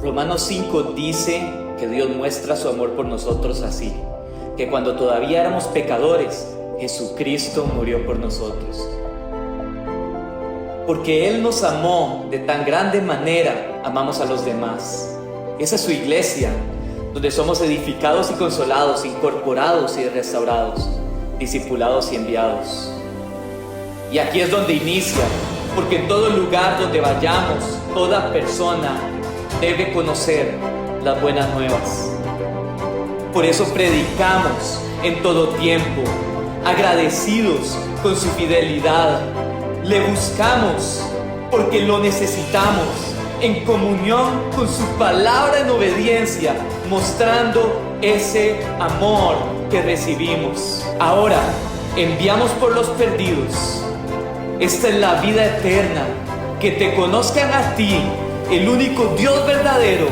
Romanos 5 dice que Dios muestra su amor por nosotros así, que cuando todavía éramos pecadores, Jesucristo murió por nosotros. Porque Él nos amó de tan grande manera, amamos a los demás. Esa es su iglesia, donde somos edificados y consolados, incorporados y restaurados, discipulados y enviados. Y aquí es donde inicia, porque en todo lugar donde vayamos, toda persona debe conocer las buenas nuevas. Por eso predicamos en todo tiempo, agradecidos con su fidelidad. Le buscamos porque lo necesitamos, en comunión con su palabra en obediencia, mostrando ese amor que recibimos. Ahora, enviamos por los perdidos. Esta es la vida eterna, que te conozcan a ti, el único Dios verdadero.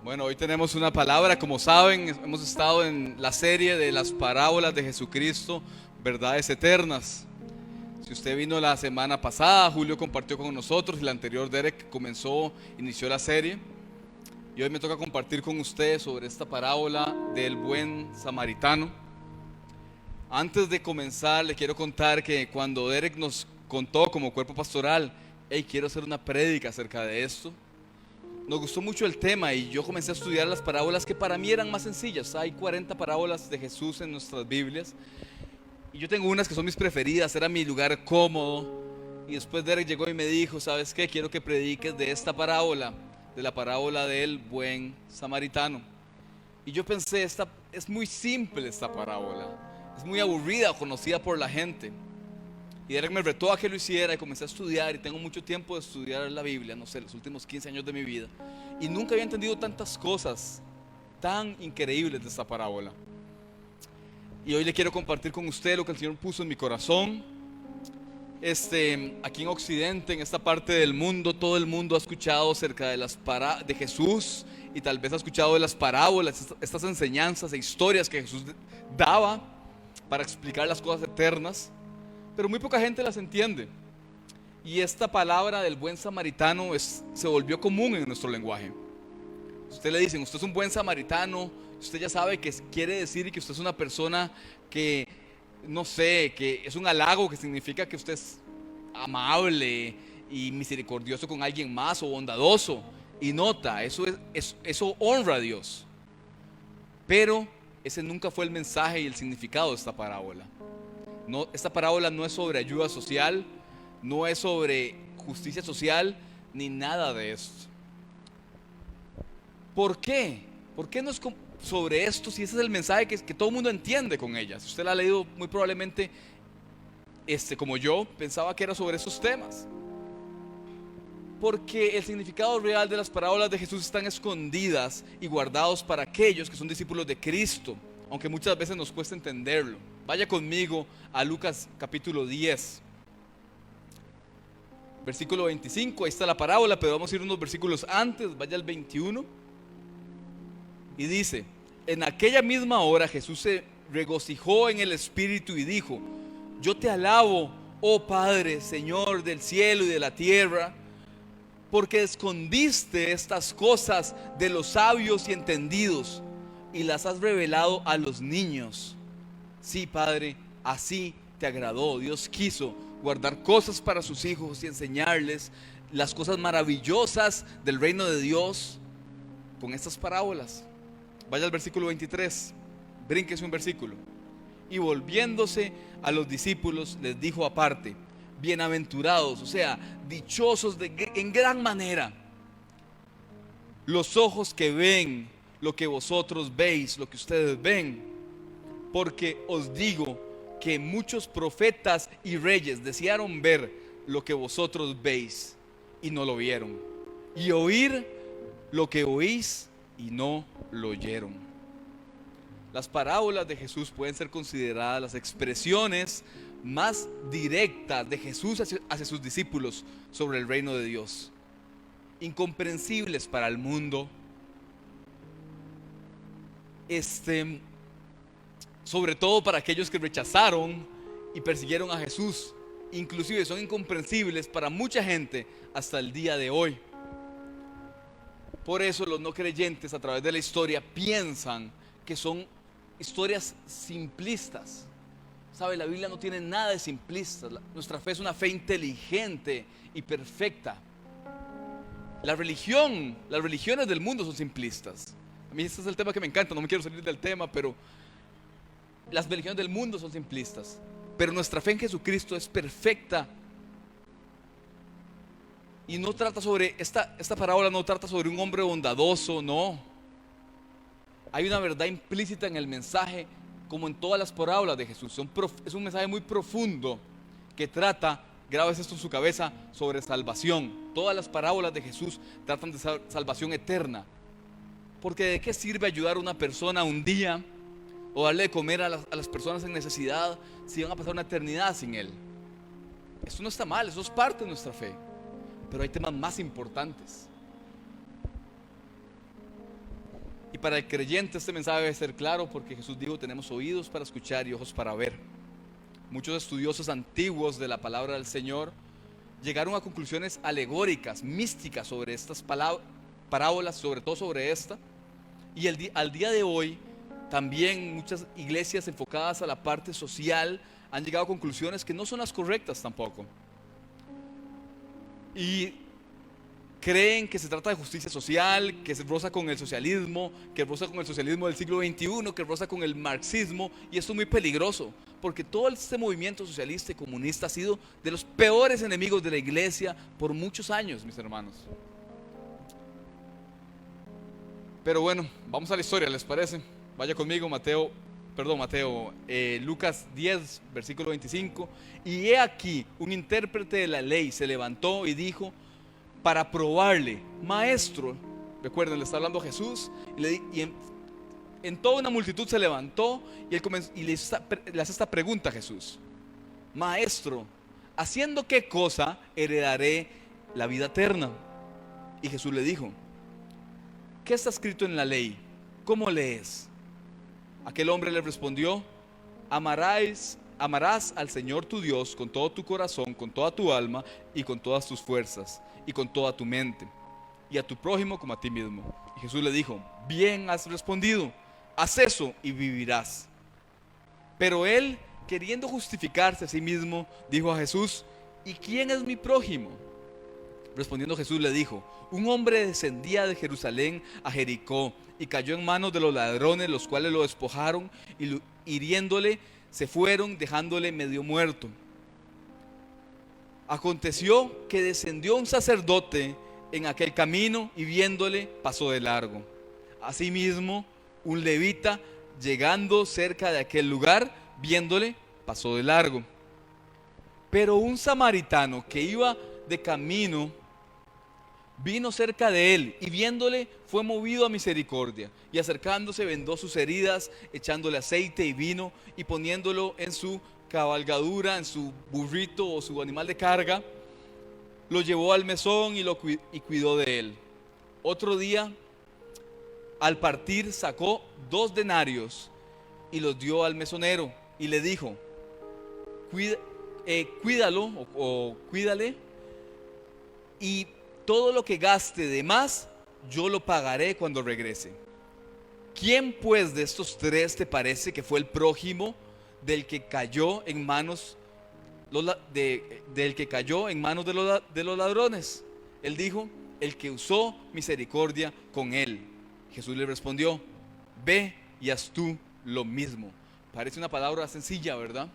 Bueno, hoy tenemos una palabra. Como saben, hemos estado en la serie de las parábolas de Jesucristo, verdades eternas. Si usted vino la semana pasada, Julio compartió con nosotros, y la anterior Derek inició la serie. Y hoy me toca compartir con ustedes sobre esta parábola del buen samaritano. Antes de comenzar, le quiero contar que cuando Derek nos contó como cuerpo pastoral, hey, quiero hacer una prédica acerca de esto, nos gustó mucho el tema y yo comencé a estudiar las parábolas que para mí eran más sencillas. Hay 40 parábolas de Jesús en nuestras Biblias y yo tengo unas que son mis preferidas, era mi lugar cómodo. Y después Derek llegó y me dijo, ¿sabes qué? Quiero que prediques de esta parábola, de la parábola del buen samaritano. Y yo pensé, es muy simple esta parábola, es muy aburrida, conocida por la gente. Y Derek me retó a que lo hiciera y comencé a estudiar, y tengo mucho tiempo de estudiar la Biblia, no sé, los últimos 15 años de mi vida, y nunca había entendido tantas cosas tan increíbles de esta parábola. Y hoy le quiero compartir con usted lo que el Señor puso en mi corazón. Aquí en Occidente, en esta parte del mundo, todo el mundo ha escuchado acerca de Jesús, y tal vez ha escuchado de las parábolas, estas enseñanzas e historias que Jesús daba para explicar las cosas eternas, pero muy poca gente las entiende. Y esta palabra del buen samaritano se volvió común en nuestro lenguaje. Usted le dicen, usted es un buen samaritano, usted ya sabe que quiere decir que usted es una persona que, no sé, que es un halago, que significa que usted es amable y misericordioso con alguien más, o bondadoso. Y nota, eso honra a Dios. Pero ese nunca fue el mensaje y el significado de esta parábola. No, esta parábola no es sobre ayuda social, no es sobre justicia social, ni nada de esto. ¿Por qué? ¿Por qué no es sobre esto si ese es el mensaje que todo el mundo entiende con ella? Si usted la ha leído, muy probablemente, como yo, pensaba que era sobre esos temas. Porque el significado real de las parábolas de Jesús están escondidas y guardados para aquellos que son discípulos de Cristo, aunque muchas veces nos cuesta entenderlo. Vaya conmigo a Lucas capítulo 10, versículo 25, ahí está la parábola, pero vamos a ir unos versículos antes, vaya al 21. Y dice, en aquella misma hora Jesús se regocijó en el Espíritu y dijo, yo te alabo, oh Padre, Señor del cielo y de la tierra, porque escondiste estas cosas de los sabios y entendidos y las has revelado a los niños. Sí, Padre, así te agradó. Dios quiso guardar cosas para sus hijos y enseñarles las cosas maravillosas del reino de Dios con estas parábolas. Vaya al versículo 23, brínquese un versículo. Y volviéndose a los discípulos les dijo aparte, bienaventurados, o sea, dichosos en gran manera, los ojos que ven lo que vosotros veis, lo que ustedes ven. Porque os digo que muchos profetas y reyes desearon ver lo que vosotros veis y no lo vieron, y oír lo que oís y no lo oyeron. Las parábolas de Jesús pueden ser consideradas las expresiones más directas de Jesús hacia sus discípulos sobre el reino de Dios. Incomprensibles para el mundo, sobre todo para aquellos que rechazaron y persiguieron a Jesús. Inclusive son incomprensibles para mucha gente hasta el día de hoy. Por eso los no creyentes a través de la historia piensan que son historias simplistas. ¿Sabe? La Biblia no tiene nada de simplista. Nuestra fe es una fe inteligente y perfecta. Las religiones del mundo son simplistas. A mí este es el tema que me encanta, no me quiero salir del tema, pero las religiones del mundo son simplistas. Pero nuestra fe en Jesucristo es perfecta. Y no trata sobre, esta parábola no trata sobre un hombre bondadoso, no. Hay una verdad implícita en el mensaje, como en todas las parábolas de Jesús. Es un mensaje muy profundo que trata, grabes esto en su cabeza, sobre salvación. Todas las parábolas de Jesús tratan de salvación eterna. Porque ¿de qué sirve ayudar a una persona un día o darle de comer a las personas en necesidad si van a pasar una eternidad sin Él? Esto no está mal, eso es parte de nuestra fe. Pero hay temas más importantes. Y para el creyente este mensaje debe ser claro, porque Jesús dijo: tenemos oídos para escuchar y ojos para ver. Muchos estudiosos antiguos de la palabra del Señor llegaron a conclusiones alegóricas, místicas sobre estas parábolas, sobre todo sobre esta. Y al día de hoy también muchas iglesias enfocadas a la parte social han llegado a conclusiones que no son las correctas tampoco. Y creen que se trata de justicia social, que se roza con el socialismo, que roza con el socialismo del siglo XXI, que roza con el marxismo. Y esto es muy peligroso, porque todo este movimiento socialista y comunista ha sido de los peores enemigos de la iglesia por muchos años, mis hermanos. Pero bueno, vamos a la historia, ¿les parece? Vaya conmigo, Lucas 10, versículo 25. Y he aquí, un intérprete de la ley se levantó y dijo, para probarle: maestro, recuerden, le está hablando a Jesús, y en toda una multitud se levantó y le hace esta pregunta a Jesús: maestro, ¿haciendo qué cosa heredaré la vida eterna? Y Jesús le dijo: ¿qué está escrito en la ley? ¿Cómo lees? Aquel hombre le respondió: amarás al Señor tu Dios con todo tu corazón, con toda tu alma y con todas tus fuerzas y con toda tu mente, y a tu prójimo como a ti mismo. Y Jesús le dijo: bien has respondido, haz eso y vivirás. Pero él, queriendo justificarse a sí mismo, dijo a Jesús: ¿y quién es mi prójimo? Respondiendo Jesús le dijo: un hombre descendía de Jerusalén a Jericó y cayó en manos de los ladrones, los cuales lo despojaron y hiriéndole se fueron, dejándole medio muerto. Aconteció que descendió un sacerdote en aquel camino y viéndole pasó de largo. Asimismo, un levita, llegando cerca de aquel lugar, viéndole pasó de largo. Pero un samaritano que iba de camino vino cerca de él y viéndole fue movido a misericordia, y acercándose vendó sus heridas, echándole aceite y vino y poniéndolo en su cabalgadura, en su burrito o su animal de carga, lo llevó al mesón y cuidó de él. Otro día, al partir, sacó 2 denarios y los dio al mesonero y le dijo: cuídalo o cuídale, y todo lo que gaste de más, yo lo pagaré cuando regrese. ¿Quién pues de estos 3 te parece que fue el prójimo del que cayó en manos de los ladrones? Él dijo: el que usó misericordia con él. Jesús le respondió: ve y haz tú lo mismo. Parece una palabra sencilla, ¿verdad?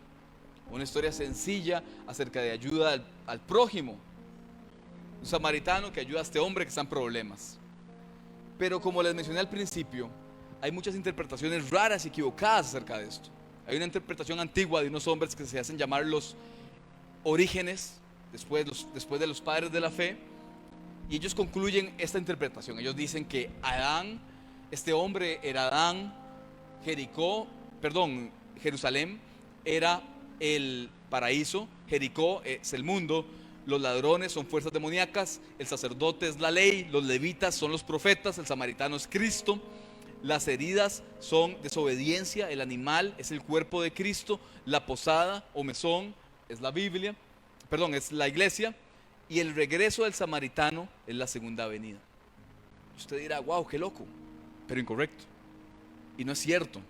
Una historia sencilla acerca de ayuda al prójimo. Un samaritano que ayuda a este hombre que está en problemas. Pero como les mencioné al principio, hay muchas interpretaciones raras y equivocadas acerca de esto. Hay una interpretación antigua de unos hombres que se hacen llamar los Orígenes, después de los padres de la fe, y ellos concluyen esta interpretación. Ellos dicen que Adán, este hombre era Adán, Jerusalén era el paraíso, Jericó es el mundo, los ladrones son fuerzas demoníacas, el sacerdote es la ley, los levitas son los profetas, el samaritano es Cristo, las heridas son desobediencia, el animal es el cuerpo de Cristo, la posada o mesón es la Biblia, es la iglesia, y el regreso del samaritano es la segunda venida. Usted dirá, wow, qué loco, pero incorrecto. Y no es cierto.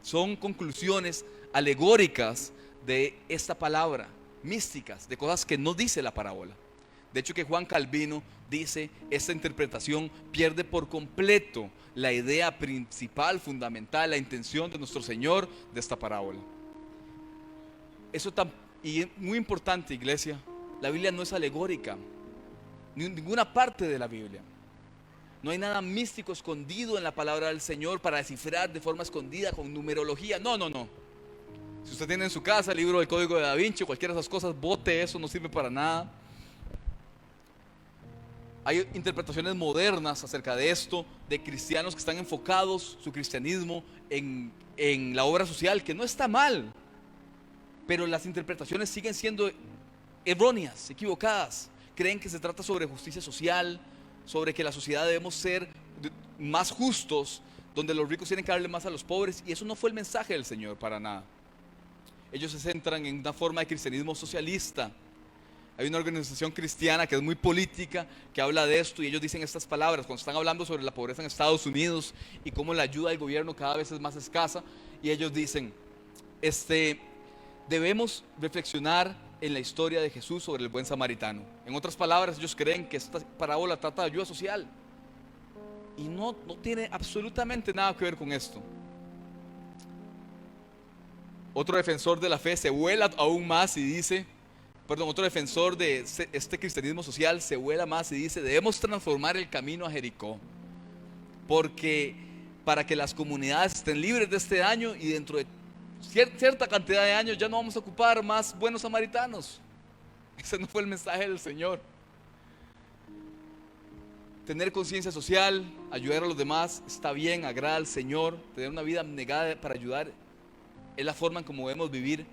Son conclusiones alegóricas de esta palabra, místicas, de cosas que no dice la parábola. De hecho, que Juan Calvino dice, esta interpretación pierde por completo la idea principal, fundamental, la intención de nuestro Señor de esta parábola. Y es muy importante, iglesia, la Biblia no es alegórica, ni en ninguna parte de la Biblia. No hay nada místico escondido en la palabra del Señor para descifrar de forma escondida con numerología. No. Si usted tiene en su casa el libro del Código de Da Vinci, cualquiera de esas cosas, bote eso, no sirve para nada. Hay interpretaciones modernas acerca de esto, de cristianos que están enfocados su cristianismo en la obra social, que no está mal, pero las interpretaciones siguen siendo erróneas, equivocadas. Creen que se trata sobre justicia social, sobre que la sociedad debemos ser más justos, donde los ricos tienen que darle más a los pobres, y eso no fue el mensaje del Señor para nada. Ellos se centran en una forma de cristianismo socialista. Hay una organización cristiana que es muy política, que habla de esto, y ellos dicen estas palabras cuando están hablando sobre la pobreza en Estados Unidos y cómo la ayuda del gobierno cada vez es más escasa, y ellos dicen, debemos reflexionar en la historia de Jesús sobre el buen samaritano. En otras palabras, ellos creen que esta parábola trata de ayuda social, y no tiene absolutamente nada que ver con esto. Otro defensor de la fe se vuela aún más y dice, otro defensor de este cristianismo social se vuela más y dice, debemos transformar el camino a Jericó, porque para que las comunidades estén libres de este daño, y dentro de cierta cantidad de años ya no vamos a ocupar más buenos samaritanos. Ese no fue el mensaje del Señor. Tener conciencia social, ayudar a los demás, está bien, agrada al Señor. Tener una vida abnegada para ayudar es la forma en cómo debemos vivir.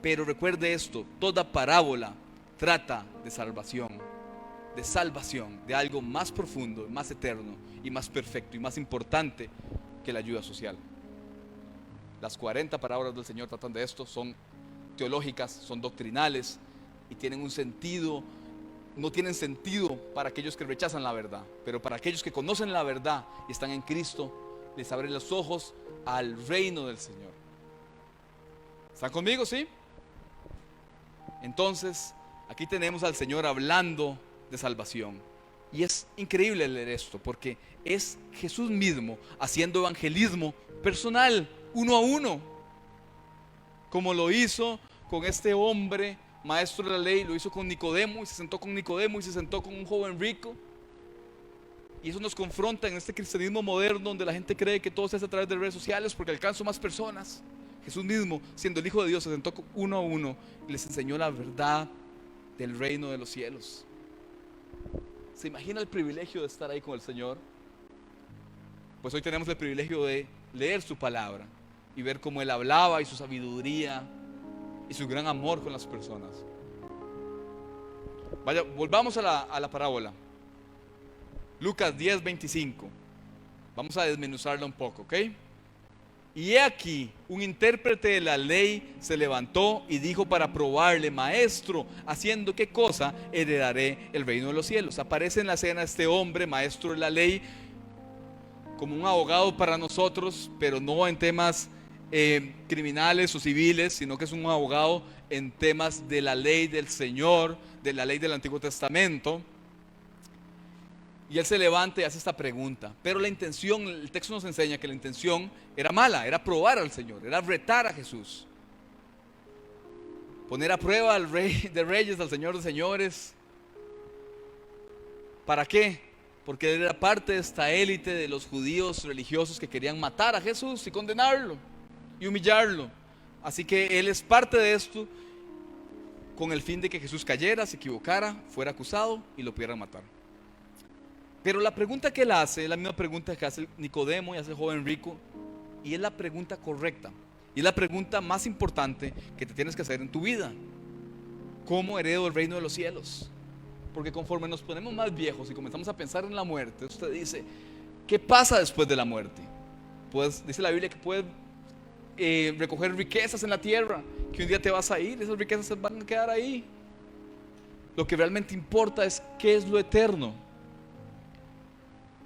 Pero recuerde esto, toda parábola trata de salvación, de algo más profundo, más eterno y más perfecto y más importante que la ayuda social. Las 40 parábolas del Señor tratan de esto, son teológicas, son doctrinales y tienen un sentido. No tienen sentido para aquellos que rechazan la verdad, pero para aquellos que conocen la verdad y están en Cristo, les abre los ojos al reino del Señor. ¿Están conmigo? ¿Sí? Entonces, aquí tenemos al Señor hablando de salvación. Y es increíble leer esto, porque es Jesús mismo haciendo evangelismo personal, uno a uno, como lo hizo con este hombre maestro de la ley, lo hizo con Nicodemo, y se sentó con Nicodemo, y se sentó con un joven rico. Y eso nos confronta en este cristianismo moderno, donde la gente cree que todo se hace a través de redes sociales porque alcanzo más personas. Jesús mismo, siendo el Hijo de Dios, se sentó uno a uno y les enseñó la verdad del reino de los cielos. ¿Se imagina el privilegio de estar ahí con el Señor? Pues hoy tenemos el privilegio de leer su palabra y ver cómo Él hablaba, y su sabiduría y su gran amor con las personas. Volvamos a la parábola. Lucas 10:25. Vamos a desmenuzarla un poco, ¿ok? Y he aquí, un intérprete de la ley se levantó y dijo para probarle: Maestro, ¿haciendo qué cosa heredaré el reino de los cielos? Aparece en la escena este hombre, maestro de la ley, como un abogado para nosotros, pero no en temas criminales o civiles, sino que es un abogado en temas de la ley del Señor, de la ley del Antiguo Testamento. Y él se levanta y hace esta pregunta, pero la intención, el texto nos enseña que la intención era mala, era probar al Señor, era retar a Jesús, poner a prueba al Rey de Reyes, al Señor de Señores. ¿Para qué? Porque él era parte de esta élite de los judíos religiosos que querían matar a Jesús y condenarlo y humillarlo. Así que él es parte de esto, con el fin de que Jesús cayera, se equivocara, fuera acusado y lo pudieran matar. Pero la pregunta que él hace es la misma pregunta que hace Nicodemo y hace el joven rico, y es la pregunta correcta, y es la pregunta más importante que te tienes que hacer en tu vida: ¿cómo heredo el reino de los cielos? Porque conforme nos ponemos más viejos y comenzamos a pensar en la muerte, usted dice, ¿qué pasa después de la muerte? Pues dice la Biblia que puedes recoger riquezas en la tierra, que un día te vas a ir, esas riquezas van a quedar ahí. Lo que realmente importa es qué es lo eterno.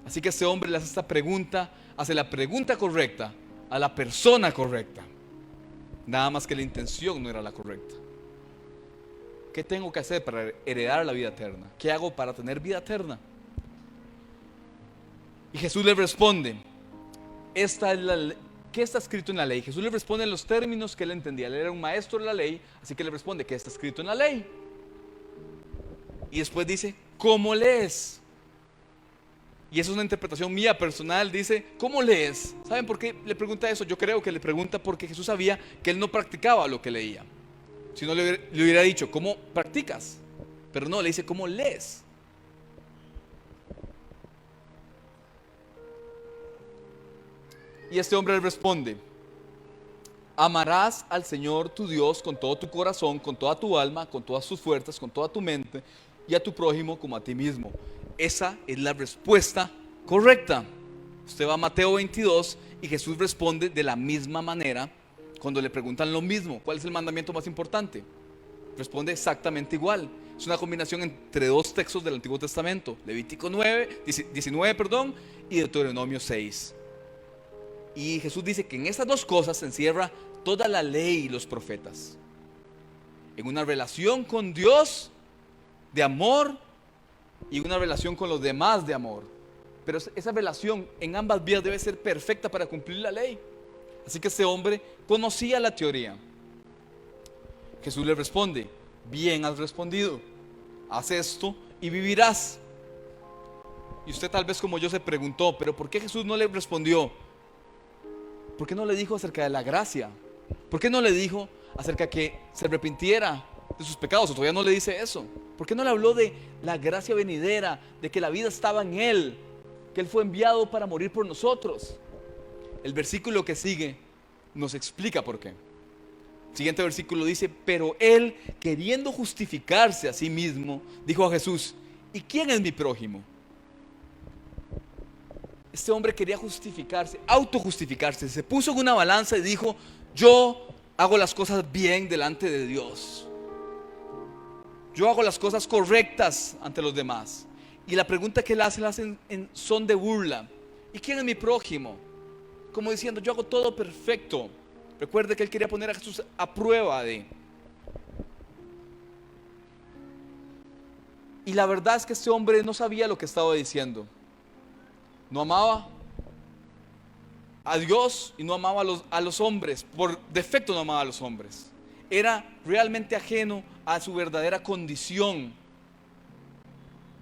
Así que este hombre le hace esta pregunta, hace la pregunta correcta a la persona correcta, nada más que la intención no era la correcta. ¿Qué tengo que hacer para heredar la vida eterna? ¿Qué hago para tener vida eterna? Y Jesús le responde, ¿qué está escrito en la ley? Jesús le responde en los términos que él entendía. Él era un maestro de la ley, así que le responde, ¿qué está escrito en la ley? Y después dice, ¿cómo lees? Y eso es una interpretación mía personal. Dice, ¿cómo lees? ¿Saben por qué le pregunta eso? Yo creo que le pregunta porque Jesús sabía que él no practicaba lo que leía. Si no, le hubiera dicho, ¿cómo practicas? Pero no, le dice, ¿cómo lees? Y este hombre le responde, amarás al Señor tu Dios con todo tu corazón, con toda tu alma, con todas tus fuerzas, con toda tu mente, y a tu prójimo como a ti mismo. Esa es la respuesta correcta. Usted va a Mateo 22 y Jesús responde de la misma manera cuando le preguntan lo mismo. ¿Cuál es el mandamiento más importante? Responde exactamente igual. Es una combinación entre dos textos del Antiguo Testamento, Levítico 19 y Deuteronomio 6. Y Jesús dice que en esas dos cosas se encierra toda la ley y los profetas. En una relación con Dios de amor y una relación con los demás de amor. Pero esa relación en ambas vías debe ser perfecta para cumplir la ley. Así que este hombre conocía la teoría. Jesús le responde, bien has respondido, haz esto y vivirás. Y usted tal vez como yo se preguntó, pero ¿por qué Jesús no le respondió? ¿Por qué no le dijo acerca de la gracia? ¿Por qué no le dijo acerca de que se arrepintiera de sus pecados? ¿O todavía no le dice eso? ¿Por qué no le habló de la gracia venidera, de que la vida estaba en Él, que Él fue enviado para morir por nosotros? El versículo que sigue nos explica por qué. El siguiente versículo dice, pero Él, queriendo justificarse a sí mismo, dijo a Jesús, ¿y quién es mi prójimo? Este hombre quería justificarse, autojustificarse. Se puso en una balanza y dijo, yo hago las cosas bien delante de Dios. Yo hago las cosas correctas ante los demás. Y la pregunta que él hace, la hace en son de burla. ¿Y quién es mi prójimo? Como diciendo, yo hago todo perfecto. Recuerde que él quería poner a Jesús a prueba de. Y la verdad es que este hombre no sabía lo que estaba diciendo. No amaba a Dios y no amaba a los hombres. Por defecto no amaba a los hombres. Era realmente ajeno a su verdadera condición,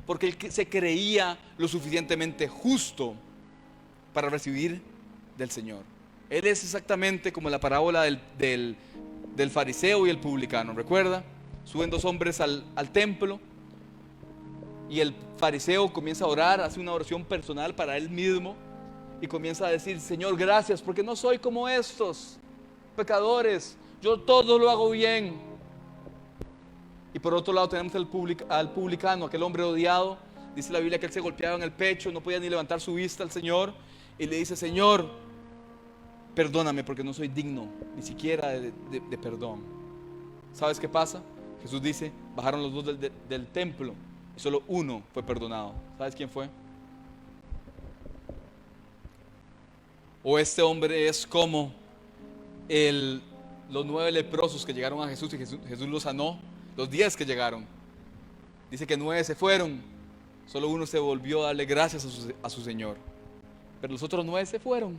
porque él se creía lo suficientemente justo para recibir del Señor. Él es exactamente como la parábola del fariseo y el publicano. ¿Recuerda? Suben dos hombres al templo y el fariseo comienza a orar, hace una oración personal para él mismo y comienza a decir, Señor, gracias porque no soy como estos pecadores, yo todo lo hago bien. Y por otro lado tenemos al publicano, aquel hombre odiado. Dice la Biblia que él se golpeaba en el pecho, no podía ni levantar su vista al Señor y le dice, Señor, perdóname porque no soy digno ni siquiera de perdón. ¿Sabes qué pasa? Jesús dice, bajaron los dos del templo y solo uno fue perdonado. ¿Sabes quién fue? O este hombre es como los 9 leprosos que llegaron a Jesús y Jesús los sanó. Los 10 que llegaron, dice que 9 se fueron, solo uno se volvió a darle gracias a su Señor, pero los otros 9 se fueron.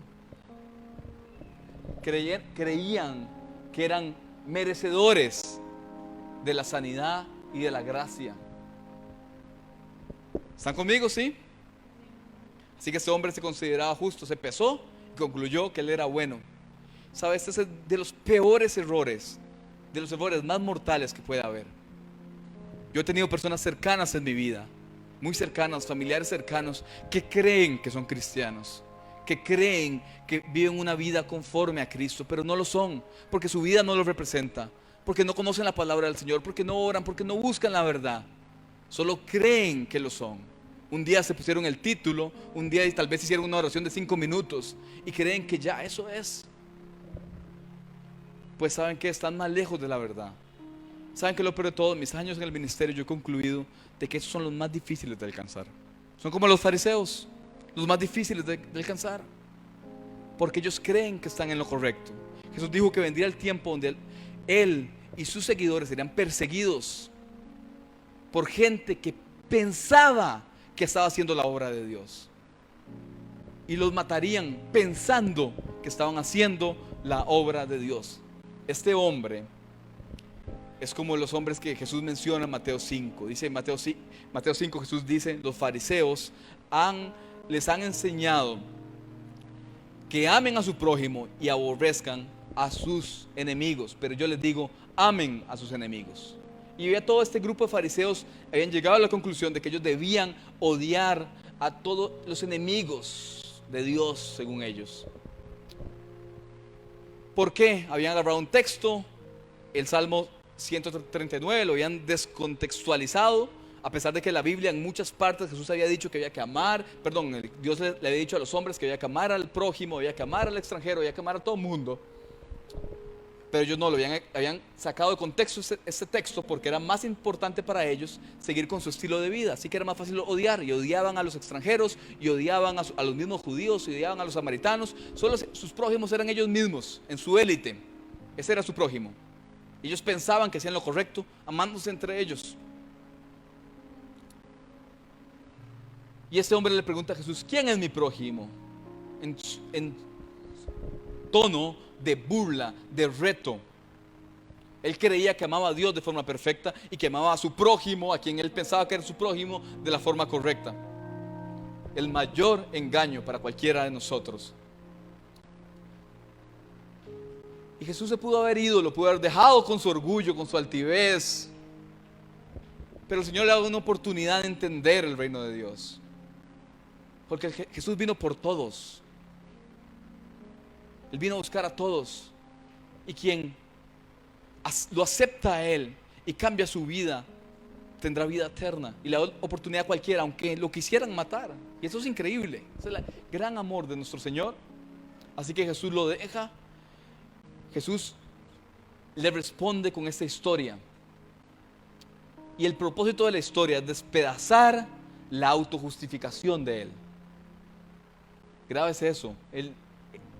Creían que eran merecedores de la sanidad y de la gracia. ¿Están conmigo? ¿Sí? Así que este hombre se consideraba justo, se pesó y concluyó que él era bueno. ¿Sabes? Este es de los peores errores, de los errores más mortales que puede haber. Yo he tenido personas cercanas en mi vida muy cercanas, familiares cercanos, que creen que son cristianos, que creen que viven una vida conforme a Cristo, pero no lo son, porque su vida no lo representa, porque no conocen la palabra del Señor, porque no oran, porque no buscan la verdad. Solo creen que lo son. Un día se pusieron el título, un día tal vez hicieron una oración de 5 minutos y creen que ya eso es. Pues saben que están más lejos de la verdad. Saben que lo peor de todo, en mis años en el ministerio yo he concluido de que esos son los más difíciles de alcanzar. Son como los fariseos, los más difíciles de alcanzar, porque ellos creen que están en lo correcto. Jesús dijo que vendría el tiempo donde Él y sus seguidores serían perseguidos por gente que pensaba que estaba haciendo la obra de Dios, y los matarían pensando que estaban haciendo la obra de Dios. Este hombre es como los hombres que Jesús menciona en Mateo 5. Dice en Mateo 5, Jesús dice: los fariseos les han enseñado que amen a su prójimo y aborrezcan a sus enemigos, pero yo les digo, amen a sus enemigos. Y ya todo este grupo de fariseos habían llegado a la conclusión de que ellos debían odiar a todos los enemigos de Dios, según ellos. ¿Por qué? Habían agarrado un texto, el Salmo 139, lo habían descontextualizado, a pesar de que en la Biblia en muchas partes Jesús había dicho que había que amar, Dios le había dicho a los hombres que había que amar al prójimo, había que amar al extranjero, había que amar a todo el mundo. Pero ellos no, habían sacado de contexto este texto porque era más importante para ellos seguir con su estilo de vida. Así que era más fácil odiar, y odiaban a los extranjeros, y odiaban a los mismos judíos, y odiaban a los samaritanos. Solo sus prójimos eran ellos mismos, en su élite. Ese era su prójimo. Ellos pensaban que hacían lo correcto, amándose entre ellos. Y este hombre le pregunta a Jesús: ¿quién es mi prójimo? En tono de burla, de reto. Él creía que amaba a Dios de forma perfecta y que amaba a su prójimo, a quien él pensaba que era su prójimo, de la forma correcta. El mayor engaño para cualquiera de nosotros. Y Jesús se pudo haber ido, lo pudo haber dejado con su orgullo, con su altivez, pero el Señor le da una oportunidad de entender el reino de Dios, porque Jesús vino por todos. Él vino a buscar a todos, y quien lo acepta a Él y cambia su vida, tendrá vida eterna, y le da oportunidad a cualquiera, aunque lo quisieran matar. Y eso es increíble. Ese es el gran amor de nuestro Señor. Así que Jesús lo deja. Jesús le responde con esta historia, y el propósito de la historia es despedazar la autojustificación de Él. Grábese eso.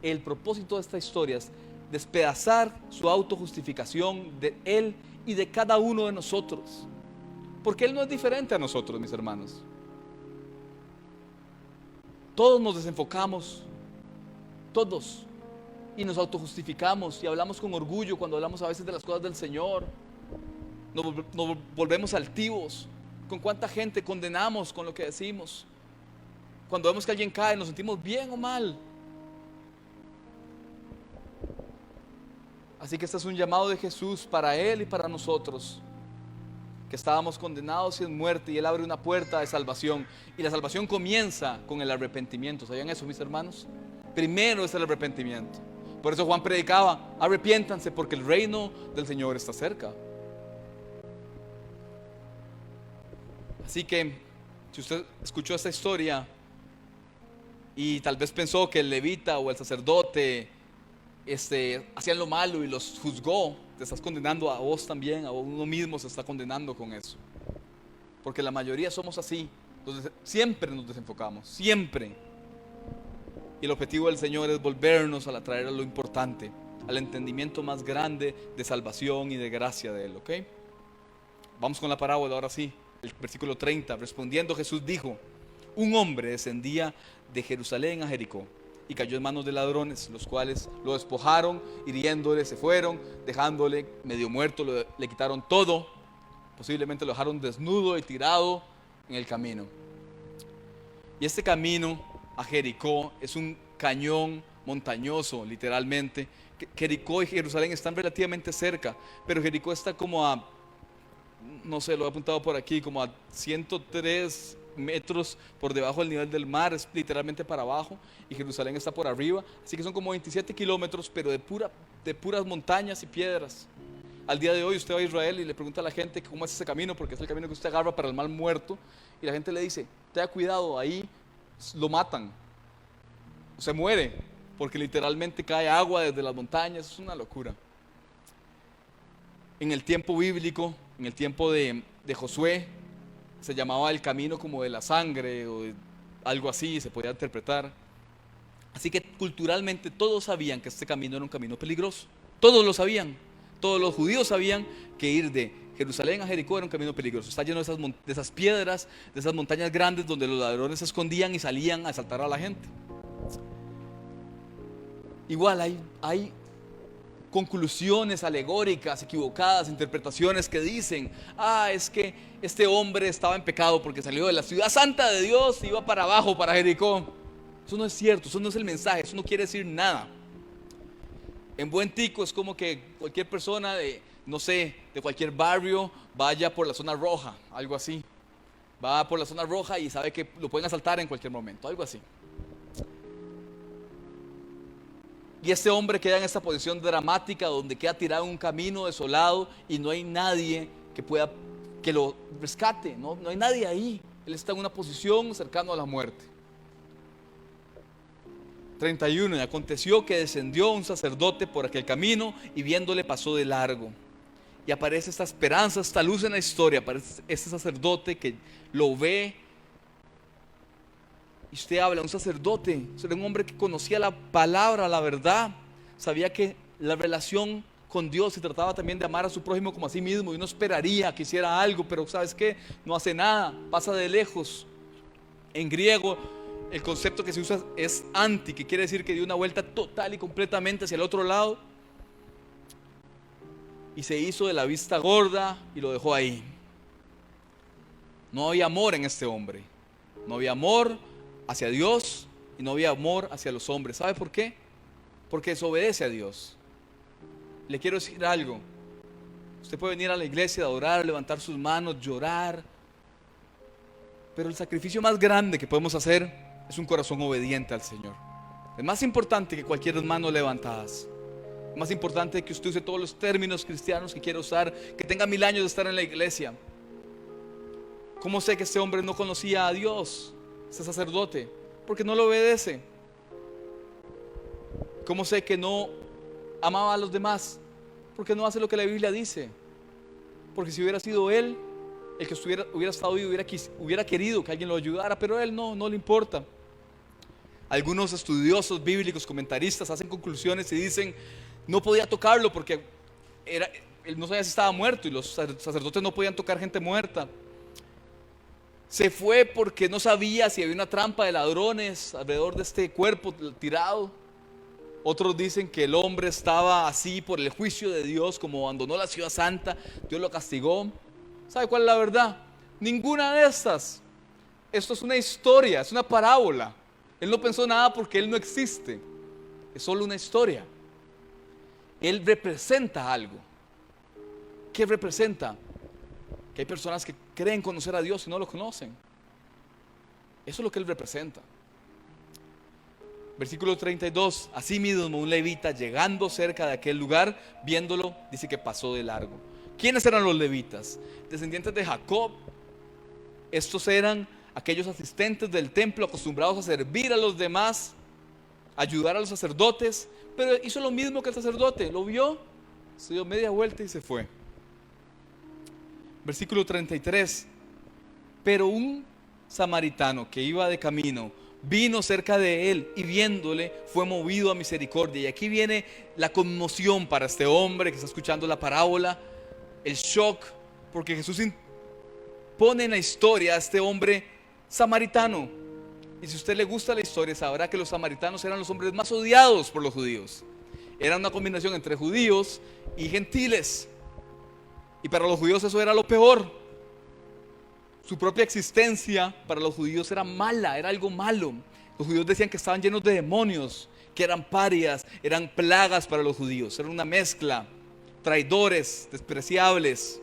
El propósito de esta historia es despedazar su autojustificación de Él y de cada uno de nosotros, porque Él no es diferente a nosotros, mis hermanos. Todos nos desenfocamos, todos, y nos autojustificamos y hablamos con orgullo cuando hablamos a veces de las cosas del Señor. Nos volvemos altivos. ¿Con cuánta gente condenamos con lo que decimos? Cuando vemos que alguien cae, nos sentimos bien o mal. Así que este es un llamado de Jesús para Él y para nosotros, que estábamos condenados en muerte, y Él abre una puerta de salvación, y la salvación comienza con el arrepentimiento. ¿Sabían eso, mis hermanos? Primero es el arrepentimiento. Por eso Juan predicaba: arrepiéntanse, porque el reino del Señor está cerca. Así que si usted escuchó esta historia y tal vez pensó que el levita o el sacerdote hacían lo malo y los juzgó, te estás condenando a vos también. A uno mismo se está condenando con eso, porque la mayoría somos así. Entonces siempre nos desenfocamos, siempre. Y el objetivo del Señor es volvernos a traer a lo importante, al entendimiento más grande de salvación y de gracia de Él. ¿Ok? Vamos con la parábola ahora sí. El versículo 30. Respondiendo Jesús dijo: un hombre descendía de Jerusalén a Jericó y cayó en manos de ladrones, los cuales lo despojaron, hiriéndole se fueron, dejándole medio muerto. Le quitaron todo, posiblemente lo dejaron desnudo y tirado en el camino. Y este camino a Jericó es un cañón montañoso, literalmente. Jericó y Jerusalén están relativamente cerca, pero Jericó está como a, no sé, lo he apuntado por aquí, como a 103 metros por debajo del nivel del mar, es literalmente para abajo, y Jerusalén está por arriba, así que son como 27 kilómetros, pero de puras montañas y piedras. Al día de hoy usted va a Israel y le pregunta a la gente cómo es ese camino, porque es el camino que usted agarra para el mal muerto, y la gente le dice, tenga cuidado, ahí lo matan, se muere, porque literalmente cae agua desde las montañas, es una locura. En el tiempo bíblico, en el tiempo de Josué, se llamaba el camino como de la sangre o algo así, se podía interpretar. Así que culturalmente todos sabían que este camino era un camino peligroso. Todos lo sabían. Todos los judíos sabían que ir de Jerusalén a Jericó era un camino peligroso. Está lleno de esas piedras, de esas montañas grandes donde los ladrones se escondían y salían a asaltar a la gente. Igual hay conclusiones alegóricas, equivocadas, interpretaciones que dicen, es que este hombre estaba en pecado porque salió de la ciudad santa de Dios y iba para abajo, para Jericó. Eso no es cierto, eso no es el mensaje, eso no quiere decir nada. En buen tico es como que cualquier persona de, no sé, de cualquier barrio vaya por la zona roja, algo así. Va por la zona roja y sabe que lo pueden asaltar en cualquier momento, algo así. Y este hombre queda en esta posición dramática donde queda tirado en un camino desolado y no hay nadie que lo rescate, no hay nadie ahí. Él está en una posición cercano a la muerte. 31. Y aconteció que descendió un sacerdote por aquel camino y viéndole pasó de largo. Y aparece esta esperanza, esta luz en la historia. Aparece este sacerdote que lo ve. Y usted habla, un sacerdote, era un hombre que conocía la palabra, la verdad, sabía que la relación con Dios se trataba también de amar a su prójimo como a sí mismo, y uno esperaría que hiciera algo, pero ¿sabes qué? No hace nada, pasa de lejos. En griego, el concepto que se usa es anti, que quiere decir que dio una vuelta total y completamente hacia el otro lado, y se hizo de la vista gorda y lo dejó ahí. No había amor en este hombre, no había amor hacia Dios y no había amor hacia los hombres. ¿Sabe por qué? Porque desobedece a Dios. Le quiero decir algo. Usted puede venir a la iglesia, adorar, levantar sus manos, llorar, pero el sacrificio más grande que podemos hacer es un corazón obediente al Señor. Es más importante que cualquier mano levantadas. Es más importante que usted use todos los términos cristianos que quiera usar, que tenga 1000 años de estar en la iglesia. ¿Cómo sé que este hombre no conocía a Dios? Ese sacerdote, porque no lo obedece. ¿Cómo sé que no amaba a los demás? Porque no hace lo que la Biblia dice. Porque si hubiera sido él el que hubiera estado vivo, hubiera querido que alguien lo ayudara, pero a él no le importa. Algunos estudiosos bíblicos, comentaristas, hacen conclusiones y dicen, no podía tocarlo porque él no sabía si estaba muerto y los sacerdotes no podían tocar gente muerta. Se fue porque no sabía si había una trampa de ladrones alrededor de este cuerpo tirado. Otros dicen que el hombre estaba así por el juicio de Dios, como abandonó la ciudad santa, Dios lo castigó. ¿Sabe cuál es la verdad? Ninguna de estas. Esto es una historia, es una parábola. Él no pensó nada porque él no existe. Es solo una historia. Él representa algo. ¿Qué representa? Que hay personas que creen conocer a Dios y no lo conocen. Eso es lo que él representa. Versículo 32. Asimismo un levita llegando cerca de aquel lugar, viéndolo, dice que pasó de largo. ¿Quiénes eran los levitas? Descendientes de Jacob. Estos eran aquellos asistentes del templo acostumbrados a servir a los demás, ayudar a los sacerdotes, pero hizo lo mismo que el sacerdote. Lo vio, se dio media vuelta y se fue. Versículo 33. Pero un samaritano que iba de camino vino cerca de él y viéndole fue movido a misericordia. Y aquí viene la conmoción para este hombre que está escuchando la parábola, el shock, porque Jesús pone en la historia a este hombre samaritano. Y si a usted le gusta la historia, sabrá que los samaritanos eran los hombres más odiados por los judíos. Era una combinación entre judíos y gentiles. Y para los judíos eso era lo peor. Su propia existencia para los judíos era mala, era algo malo. Los judíos decían que estaban llenos de demonios, que eran parias, eran plagas para los judíos. Era una mezcla, traidores, despreciables.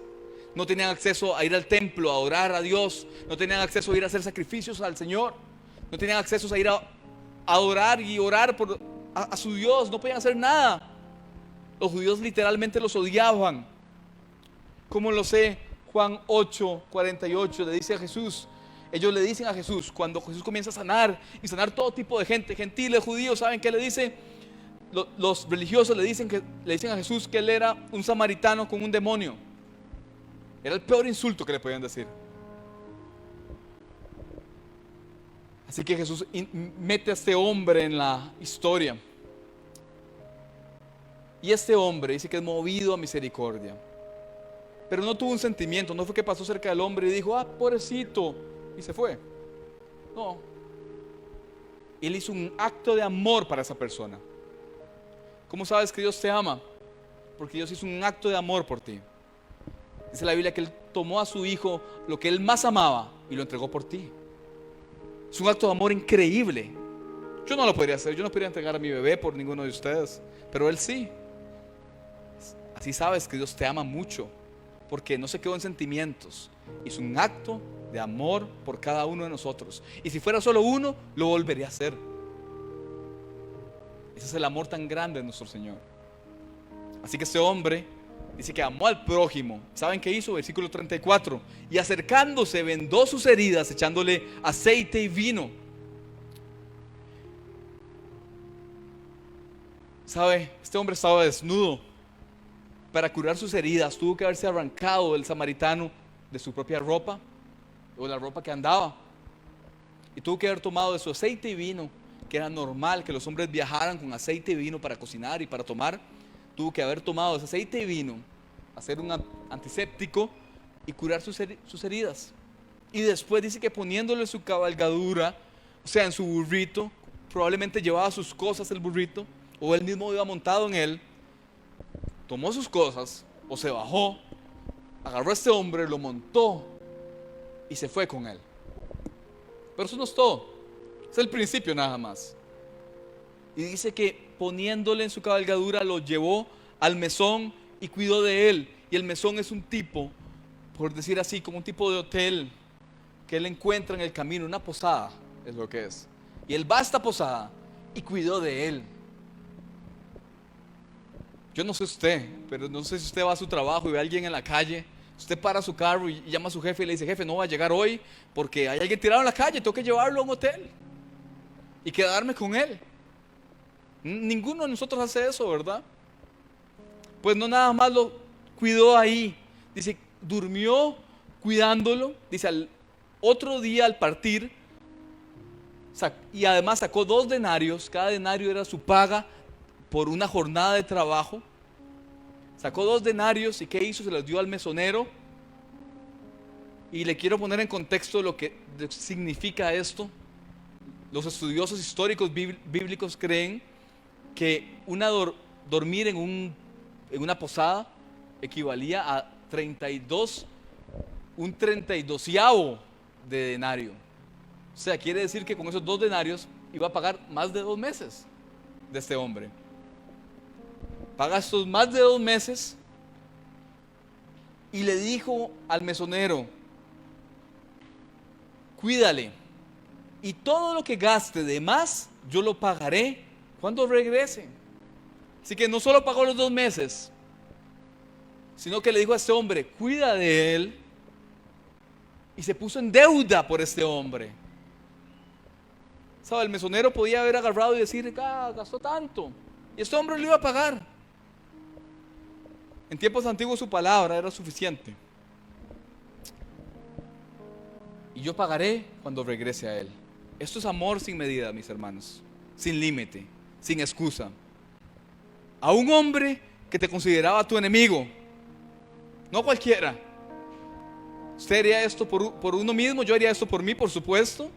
no tenían acceso a ir al templo, a adorar a Dios, no tenían acceso a ir a hacer sacrificios al Señor, no tenían acceso a ir a adorar y orar a su Dios, no podían hacer nada. Los judíos literalmente los odiaban. ¿Cómo lo sé? Juan 8:48 le dice a Jesús, ellos le dicen a Jesús, cuando Jesús comienza a sanar y sanar todo tipo de gente, gentiles, judíos, ¿saben qué le dice? Los religiosos le dicen a Jesús que él era un samaritano con un demonio. Era el peor insulto que le podían decir. Así que Jesús mete a este hombre en la historia. Y este hombre dice que es movido a misericordia. Pero no tuvo un sentimiento, no fue que pasó cerca del hombre y dijo, pobrecito, y se fue. No. Él hizo un acto de amor para esa persona. ¿Cómo sabes que Dios te ama? Porque Dios hizo un acto de amor por ti. Dice la Biblia que Él tomó a su hijo, lo que Él más amaba, y lo entregó por ti. Es un acto de amor increíble. Yo no lo podría hacer, yo no podría entregar a mi bebé por ninguno de ustedes, pero Él sí. Así sabes que Dios te ama mucho, porque no se quedó en sentimientos. Hizo un acto de amor por cada uno de nosotros. Y si fuera solo uno, lo volvería a hacer. Ese es el amor tan grande de nuestro Señor. Así que este hombre dice que amó al prójimo. ¿Saben qué hizo? Versículo 34. Y acercándose vendó sus heridas, echándole aceite y vino. ¿Sabe? Este hombre estaba desnudo. Para curar sus heridas tuvo que haberse arrancado el samaritano de su propia ropa, o la ropa que andaba, y tuvo que haber tomado de su aceite y vino, que era normal que los hombres viajaran con aceite y vino para cocinar y para tomar. Tuvo que haber tomado ese aceite y vino, hacer un antiséptico y curar sus heridas. Y después dice que poniéndole su cabalgadura, o sea, en su burrito, probablemente llevaba sus cosas el burrito, o él mismo iba montado en él, tomó sus cosas, o se bajó, agarró a este hombre, lo montó y se fue con él. Pero eso no es todo, es el principio nada más. Y dice que poniéndole en su cabalgadura lo llevó al mesón y cuidó de él. Y el mesón es un tipo, por decir así, como un tipo de hotel que él encuentra en el camino, una posada es lo que es. Y él va a esta posada y cuidó de él. Yo no sé usted, pero no sé si usted va a su trabajo y ve a alguien en la calle, usted para su carro y llama a su jefe y le dice, jefe, no va a llegar hoy porque hay alguien tirado en la calle, tengo que llevarlo a un hotel y quedarme con él. Ninguno de nosotros hace eso, ¿verdad? Pues no, nada más lo cuidó ahí. Dice, durmió cuidándolo. Dice, al otro día al partir, y además sacó 2 denarios. Cada denario era su paga por una jornada de trabajo. Sacó 2 denarios y ¿qué hizo? Se los dio al mesonero. Y le quiero poner en contexto lo que significa esto. Los estudiosos históricos bíblicos creen que dormir en una posada equivalía a un 32avo de denario. O sea, quiere decir que con esos 2 denarios iba a pagar más de 2 meses de este hombre. Paga estos más de 2 meses y le dijo al mesonero, cuídale y todo lo que gaste de más yo lo pagaré cuando regrese. Así que no solo pagó los 2 meses, sino que le dijo a este hombre, cuida de él, y se puso en deuda por este hombre. ¿Sabe? El mesonero podía haber agarrado y decir, gastó tanto, y este hombre lo iba a pagar. En tiempos antiguos su palabra era suficiente. Y yo pagaré cuando regrese a él. Esto es amor sin medida, mis hermanos, sin límite, sin excusa. A un hombre que te consideraba tu enemigo, no cualquiera. Usted haría esto por uno mismo, yo haría esto por mí, por supuesto.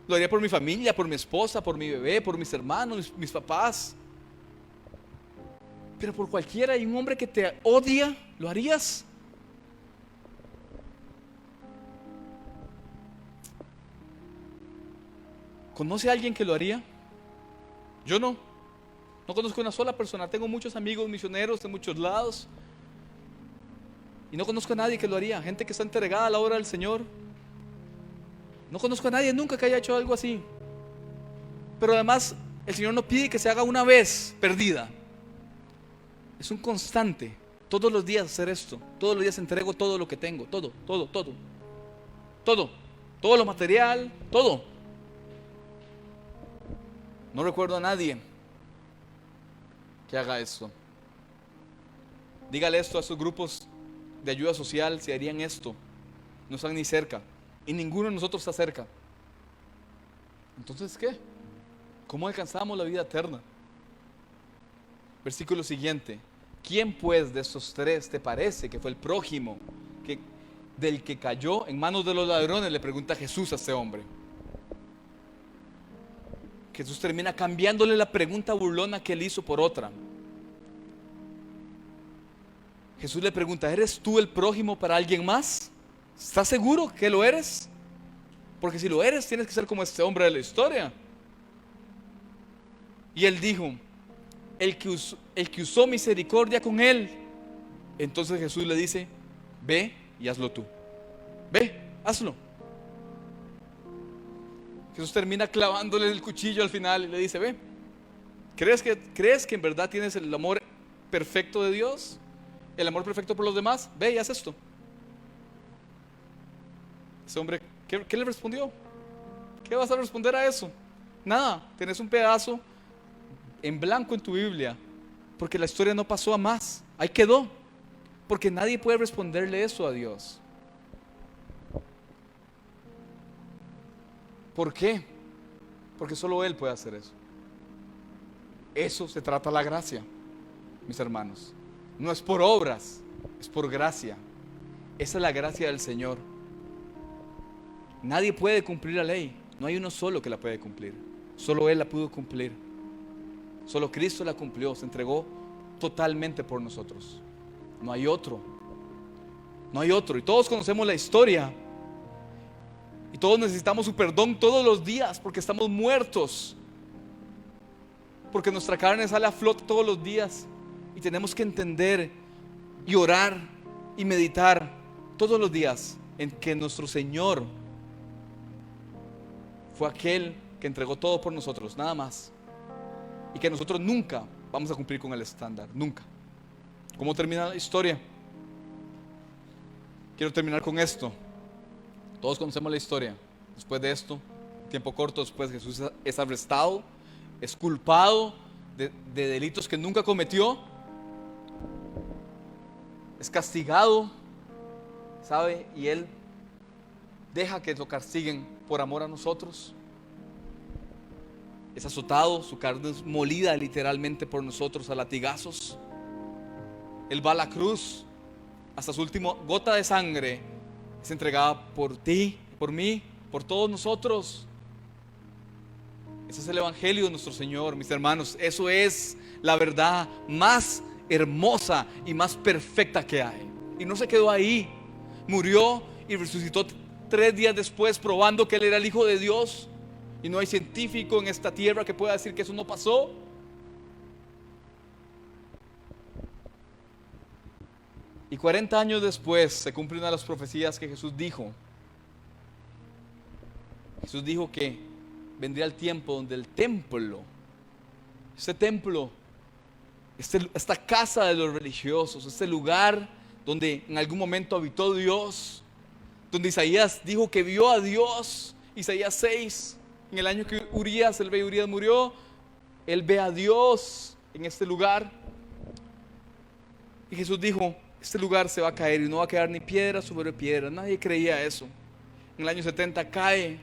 Lo haría por mi familia, por mi esposa, por mi bebé, por mis hermanos, mis papás. Pero por cualquiera, y un hombre que te odia, ¿lo harías? ¿Conoce a alguien que lo haría? Yo no. No conozco una sola persona. Tengo muchos amigos misioneros de muchos lados. Y no conozco a nadie que lo haría. Gente que está entregada a la obra del Señor. No conozco a nadie nunca que haya hecho algo así. Pero además el Señor no pide que se haga una vez perdida. Es un constante. Todos los días hacer esto. Todos los días entrego todo lo que tengo. Todo. Todo lo material. Todo. No recuerdo a nadie que haga esto. Dígale esto a esos grupos de ayuda social, si harían esto. No están ni cerca. Y ninguno de nosotros está cerca. Entonces, ¿qué? ¿Cómo alcanzamos la vida eterna? Versículo siguiente. ¿Quién pues de estos tres te parece que fue el prójimo del que cayó en manos de los ladrones? Le pregunta Jesús a este hombre. Jesús termina cambiándole la pregunta burlona que él hizo por otra. Jesús le pregunta: ¿eres tú el prójimo para alguien más? ¿Estás seguro que lo eres? Porque si lo eres, tienes que ser como este hombre de la historia. Y él dijo: el que usó misericordia con él. Entonces Jesús le dice: ve y hazlo tú. Ve, hazlo. Jesús termina clavándole el cuchillo al final y le dice: ve, ¿crees que en verdad tienes el amor perfecto de Dios? El amor perfecto por los demás. Ve y haz esto. Ese hombre, ¿qué le respondió? ¿Qué vas a responder a eso? Nada, tenés un pedazo en blanco en tu Biblia, porque la historia no pasó a más. Ahí quedó, porque nadie puede responderle eso a Dios. ¿Por qué? Porque solo Él puede hacer eso. Eso se trata la gracia, mis hermanos. No es por obras, es por gracia. Esa es la gracia del Señor. Nadie puede cumplir la ley. No hay uno solo que la puede cumplir. Solo Él la pudo cumplir. Solo Cristo la cumplió. Se entregó totalmente por nosotros. No hay otro. No hay otro. Y todos conocemos la historia. Y todos necesitamos su perdón todos los días, porque estamos muertos. Porque nuestra carne sale a flote todos los días. Y tenemos que entender y orar y meditar todos los días en que nuestro Señor fue aquel que entregó todo por nosotros, nada más. Y que nosotros nunca vamos a cumplir con el estándar, nunca. ¿Cómo termina la historia? Quiero terminar con esto. Todos conocemos la historia. Después de esto, tiempo corto después, Jesús es arrestado, es culpado de delitos que nunca cometió, es castigado, ¿sabe? Y Él deja que lo castiguen por amor a nosotros. Es azotado, su carne es molida literalmente por nosotros a latigazos. Él va a la cruz, hasta su última gota de sangre es entregada por ti, por mí, por todos nosotros. Ese es el evangelio de nuestro Señor, mis hermanos. Eso es la verdad más hermosa y más perfecta que hay. Y no se quedó ahí. Murió y resucitó 3 días después, probando que Él era el Hijo de Dios. Y no hay científico en esta tierra que pueda decir que eso no pasó. Y 40 años después se cumple una de las profecías que Jesús dijo. Jesús dijo que vendría el tiempo donde el templo, este templo, esta casa de los religiosos, este lugar donde en algún momento habitó Dios, donde Isaías dijo que vio a Dios, Isaías 6, en el año que el rey Urías murió, él ve a Dios en este lugar. Y Jesús dijo: este lugar se va a caer y no va a quedar ni piedra sobre piedra. Nadie creía eso. En el año 70 cae.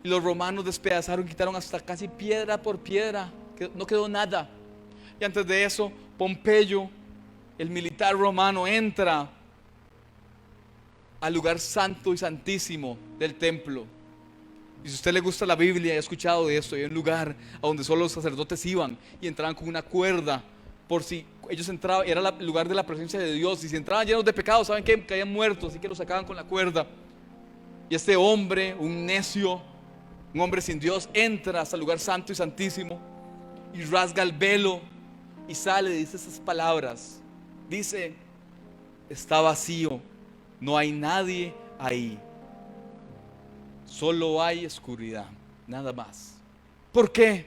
Y los romanos despedazaron, quitaron hasta casi piedra por piedra. No quedó nada. Y antes de eso, Pompeyo, el militar romano, entra al lugar santo y santísimo del templo. Y si a usted le gusta la Biblia y ha escuchado de esto, hay un lugar a donde solo los sacerdotes iban y entraban con una cuerda. Por si ellos entraban, era el lugar de la presencia de Dios. Y si entraban llenos de pecados, ¿saben qué? Caían muertos, así que los sacaban con la cuerda. Y este hombre, un necio, un hombre sin Dios, entra hasta el lugar santo y santísimo y rasga el velo y sale y dice estas palabras. Dice: está vacío, no hay nadie ahí, solo hay oscuridad, nada más. ¿Por qué?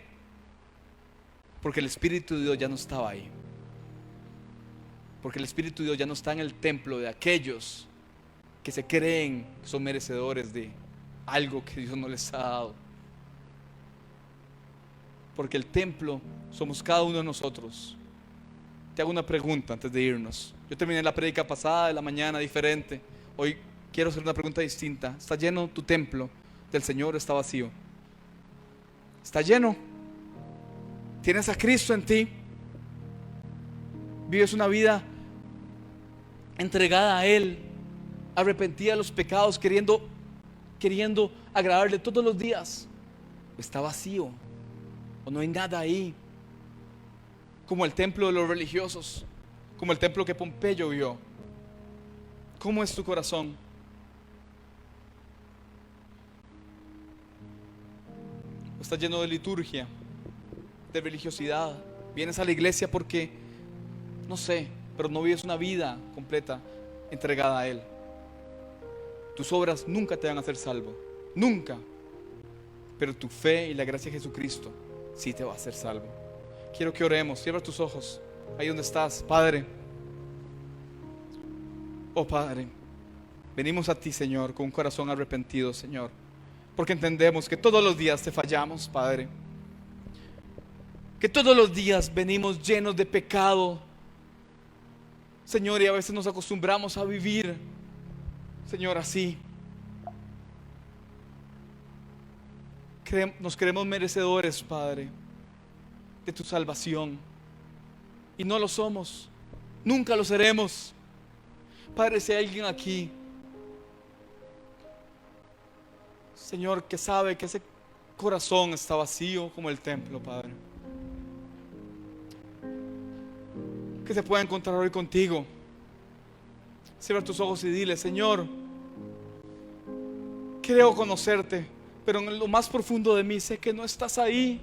Porque el Espíritu de Dios ya no estaba ahí, porque el Espíritu de Dios ya no está en el templo de aquellos que se creen que son merecedores de algo que Dios no les ha dado. Porque el templo somos cada uno de nosotros. Te hago una pregunta antes de irnos. Yo terminé la prédica pasada de la mañana diferente. Hoy quiero hacer una pregunta distinta. ¿Está lleno tu templo del Señor o está vacío? ¿Está lleno? ¿Tienes a Cristo en ti? ¿Vives una vida entregada a Él, arrepentida de los pecados, queriendo agradarle todos los días? ¿O está vacío? ¿O no hay nada ahí? Como el templo de los religiosos, como el templo que Pompeyo vio. ¿Cómo es tu corazón? ¿O está lleno de liturgia, de religiosidad? Vienes a la iglesia porque, no sé, pero no vives una vida completa entregada a Él. Tus obras nunca te van a hacer salvo, nunca. Pero tu fe y la gracia de Jesucristo sí te va a hacer salvo. Quiero que oremos. Cierra tus ojos ahí donde estás. Padre, oh Padre, venimos a ti, Señor, con un corazón arrepentido, Señor, porque entendemos que todos los días te fallamos, Padre, que todos los días venimos llenos de pecado, Señor, y a veces nos acostumbramos a vivir, Señor, así. Nos creemos merecedores, Padre, de tu salvación, y no lo somos, nunca lo seremos. Padre, si hay alguien aquí, Señor, que sabe que ese corazón está vacío como el templo, Padre, que se pueda encontrar hoy contigo, cierra tus ojos y dile: Señor, creo conocerte, pero en lo más profundo de mí sé que no estás ahí.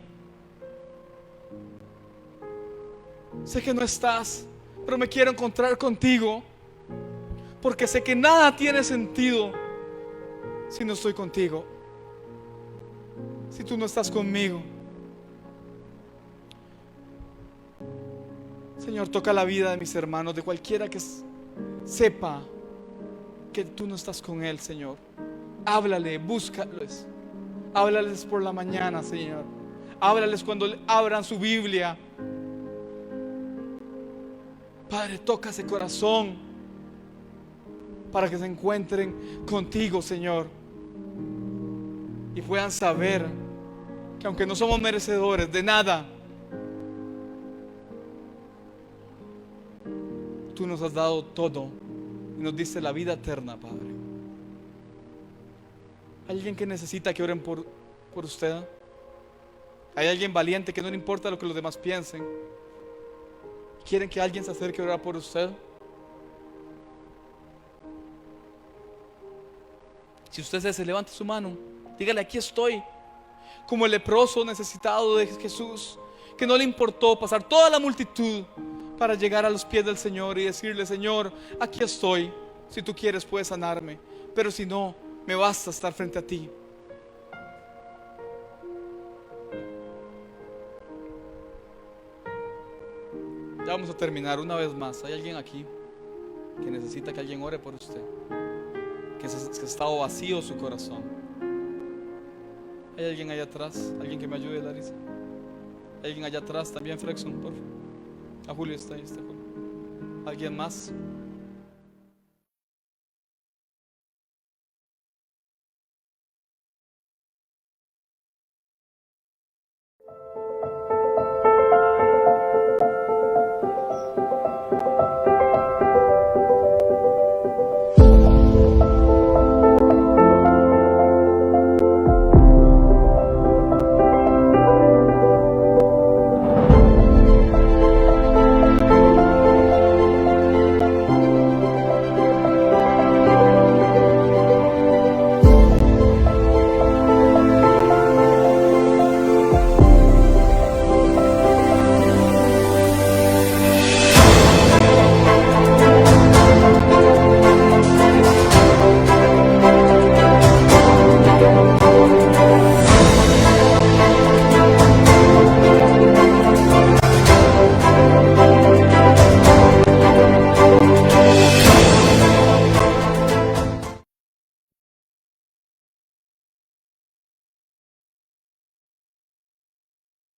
Sé que no estás, pero me quiero encontrar contigo, porque sé que nada tiene sentido si no estoy contigo, si tú no estás conmigo. Señor, toca la vida de mis hermanos, de cualquiera que sepa que tú no estás con él, Señor. Háblale, búscales, háblales por la mañana, Señor. Háblales cuando abran su Biblia. Padre, toca ese corazón para que se encuentren contigo, Señor, y puedan saber que aunque no somos merecedores de nada, tú nos has dado todo y nos diste la vida eterna, Padre. ¿Hay alguien que necesita que oren por usted? ¿Hay alguien valiente que no le importa lo que los demás piensen? ¿Quieren que alguien se acerque a orar por usted? Si usted se levante su mano, dígale: aquí estoy, como el leproso necesitado de Jesús, que no le importó pasar toda la multitud para llegar a los pies del Señor y decirle: Señor, aquí estoy, si tú quieres puedes sanarme, pero si no, me basta estar frente a ti. Ya vamos a terminar una vez más. ¿Hay alguien aquí que necesita que alguien ore por usted? Que ha estado vacío su corazón. ¿Hay alguien allá atrás? ¿Alguien que me ayude, Larisa? ¿Hay alguien allá atrás también, Frexon? Por favor. A Julio está ahí, está Julio. ¿Alguien más?